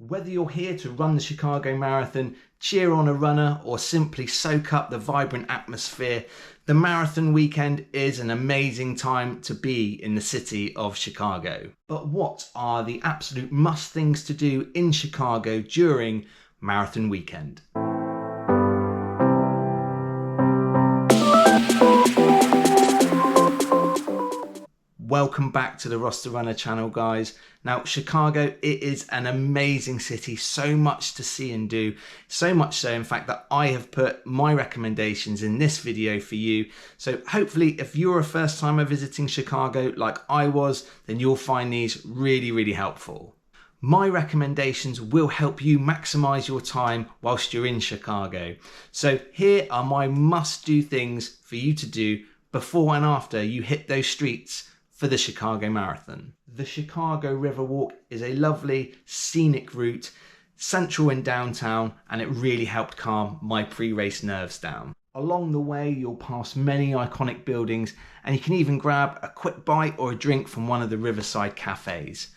Whether you're here to run the Chicago Marathon, cheer on a runner, or simply soak up the vibrant atmosphere, the marathon weekend is an amazing time to be in the city of Chicago. But what are the absolute must things to do in Chicago during marathon weekend? Welcome back to the Roster Runner channel, guys. Now, Chicago, it is an amazing city, so much to see and do. So much so, in fact, that I have put my recommendations in this video for you. So hopefully, if you're a first timer visiting Chicago like I was, then you'll find these really, really helpful. My recommendations will help you maximize your time whilst you're in Chicago. So here are my must-do things for you to do before and after you hit those streets for the Chicago Marathon. The Chicago Riverwalk is a lovely scenic route, central in downtown, and it really helped calm my pre-race nerves down. Along the way, you'll pass many iconic buildings, and you can even grab a quick bite or a drink from one of the riverside cafes.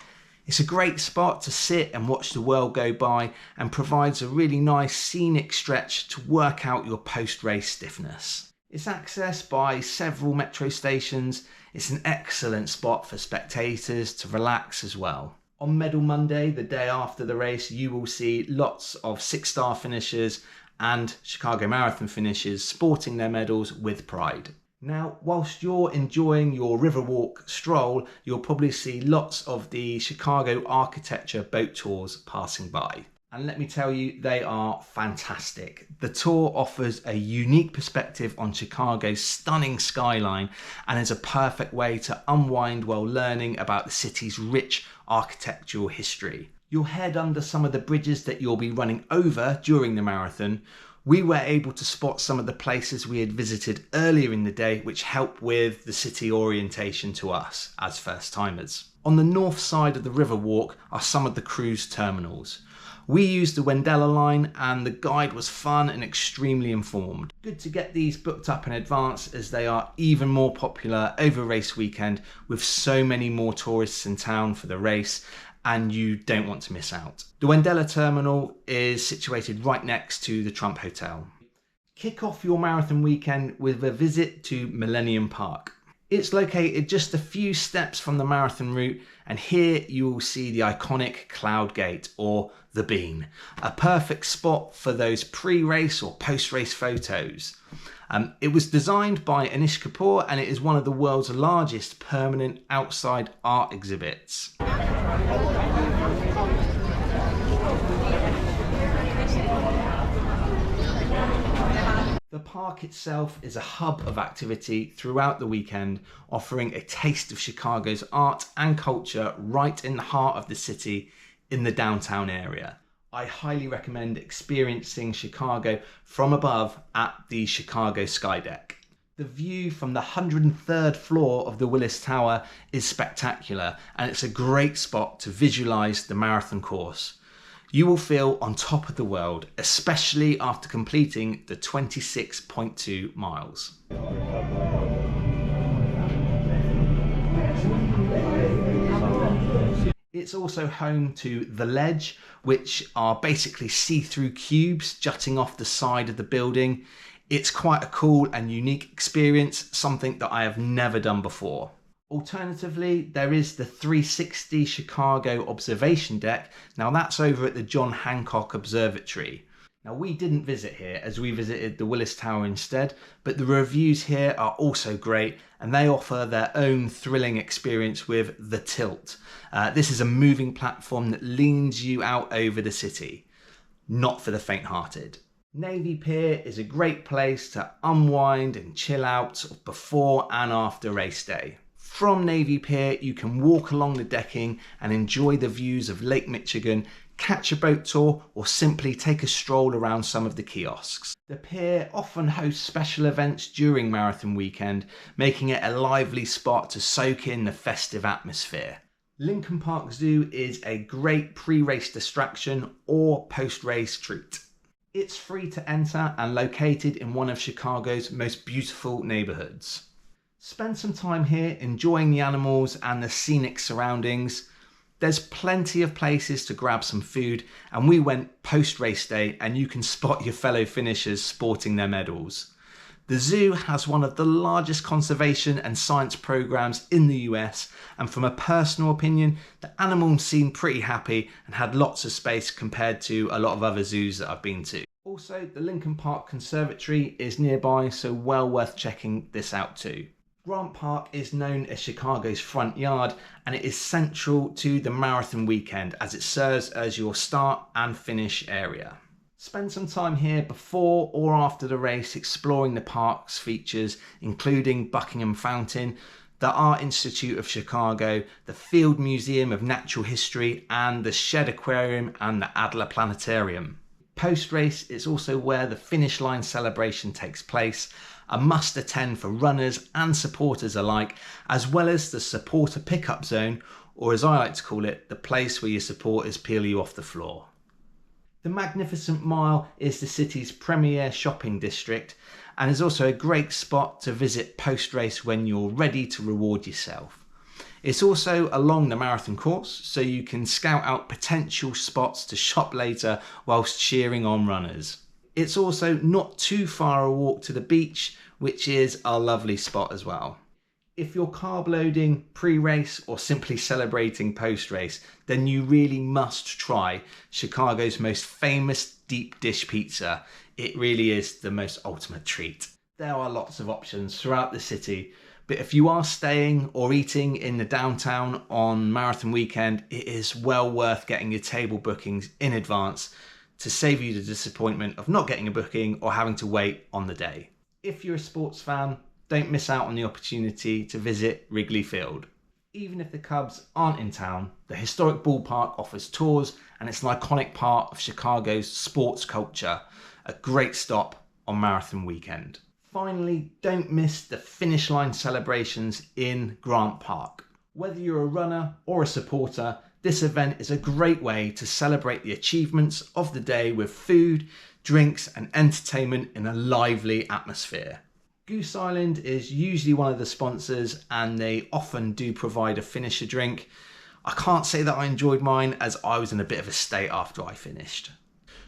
It's a great spot to sit and watch the world go by, and provides a really nice scenic stretch to work out your post-race stiffness. It's accessed by several metro stations. It's an excellent spot for spectators to relax as well. On Medal Monday, the day after the race, you will see lots of 6-star finishers and Chicago Marathon finishers sporting their medals with pride. Now, whilst you're enjoying your Riverwalk stroll, you'll probably see lots of the Chicago architecture boat tours passing by. And let me tell you, they are fantastic. The tour offers a unique perspective on Chicago's stunning skyline and is a perfect way to unwind while learning about the city's rich architectural history. You'll head under some of the bridges that you'll be running over during the marathon. We were able to spot some of the places we had visited earlier in the day, which helped with the city orientation to us as first timers. On the north side of the Riverwalk are some of the cruise terminals. We used the Wendella line and the guide was fun and extremely informed. Good to get these booked up in advance as they are even more popular over race weekend with so many more tourists in town for the race, and you don't want to miss out. The Wendella terminal is situated right next to the Trump Hotel. Kick off your marathon weekend with a visit to Millenium Park. It's located just a few steps from the marathon route, and here you will see the iconic Cloud Gate, or the Bean, a perfect spot for those pre-race or post-race photos. It was designed by Anish Kapoor, and it is one of the world's largest permanent outside art exhibits. The park itself is a hub of activity throughout the weekend, offering a taste of Chicago's art and culture right in the heart of the city in the downtown area. I highly recommend experiencing Chicago from above at the Chicago Skydeck. The view from the 103rd floor of the Willis Tower is spectacular, and it's a great spot to visualize the marathon course. You will feel on top of the world, especially after completing the 26.2 miles. It's also home to The Ledge, which are basically see-through cubes jutting off the side of the building. It's quite a cool and unique experience, something that I have never done before. Alternatively, there is the 360 Chicago observation deck. Now that's over at the John Hancock Observatory. Now we didn't visit here as we visited the Willis Tower instead, but the reviews here are also great and they offer their own thrilling experience with The Tilt. This is a moving platform that leans you out over the city. Not for the faint-hearted. Navy Pier is a great place to unwind and chill out before and after race day. From Navy Pier, you can walk along the decking and enjoy the views of Lake Michigan, catch a boat tour, or simply take a stroll around some of the kiosks. The pier often hosts special events during marathon weekend, making it a lively spot to soak in the festive atmosphere. Lincoln Park Zoo is a great pre-race distraction or post-race treat. It's free to enter and located in one of Chicago's most beautiful neighborhoods. Spend some time here enjoying the animals and the scenic surroundings. There's plenty of places to grab some food, and we went post-race day and you can spot your fellow finishers sporting their medals. The zoo has one of the largest conservation and science programs in the US, and from a personal opinion, the animals seemed pretty happy and had lots of space compared to a lot of other zoos that I've been to. Also, the Lincoln Park Conservatory is nearby, so well worth checking this out too. Grant Park is known as Chicago's front yard, and it is central to the marathon weekend as it serves as your start and finish area. Spend some time here before or after the race exploring the park's features, including Buckingham Fountain, the Art Institute of Chicago, the Field Museum of Natural History, and the Shed Aquarium and the Adler Planetarium. Post-race is also where the finish line celebration takes place, a must attend for runners and supporters alike, as well as the supporter pickup zone, or as I like to call it, the place where your supporters peel you off the floor. The Magnificent Mile is the city's premier shopping district and is also a great spot to visit post-race when you're ready to reward yourself. It's also along the marathon course, so you can scout out potential spots to shop later whilst cheering on runners. It's also not too far a walk to the beach, which is a lovely spot as well. If you're carb loading pre-race or simply celebrating post-race, then you really must try Chicago's most famous deep dish pizza. It really is the most ultimate treat. There are lots of options throughout the city, but if you are staying or eating in the downtown on marathon weekend, it is well worth getting your table bookings in advance to save you the disappointment of not getting a booking or having to wait on the day. If you're a sports fan, don't miss out on the opportunity to visit Wrigley Field. Even if the Cubs aren't in town, the historic ballpark offers tours and it's an iconic part of Chicago's sports culture, a great stop on marathon weekend. Finally, don't miss the finish line celebrations in Grant Park. Whether you're a runner or a supporter, this event is a great way to celebrate the achievements of the day with food, drinks and entertainment in a lively atmosphere. Goose Island is usually one of the sponsors and they often do provide a finisher drink. I can't say that I enjoyed mine as I was in a bit of a state after I finished.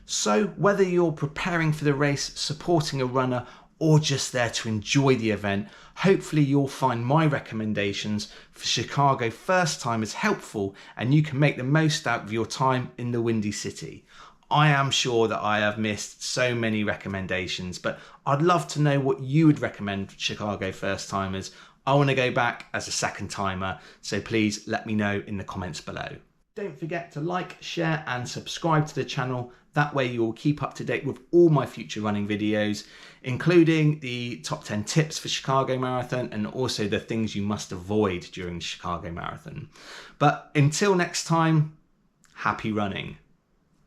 So whether you're preparing for the race, supporting a runner or just there to enjoy the event, hopefully you'll find my recommendations for Chicago first timers helpful and you can make the most out of your time in the Windy City. I am sure that I have missed so many recommendations, but I'd love to know what you would recommend for Chicago first timers. I want to go back as a second timer, so please let me know in the comments below. Don't forget to like, share and subscribe to the channel. That way you'll keep up to date with all my future running videos, including the top 10 tips for Chicago Marathon and also the things you must avoid during Chicago Marathon. But until next time, happy running.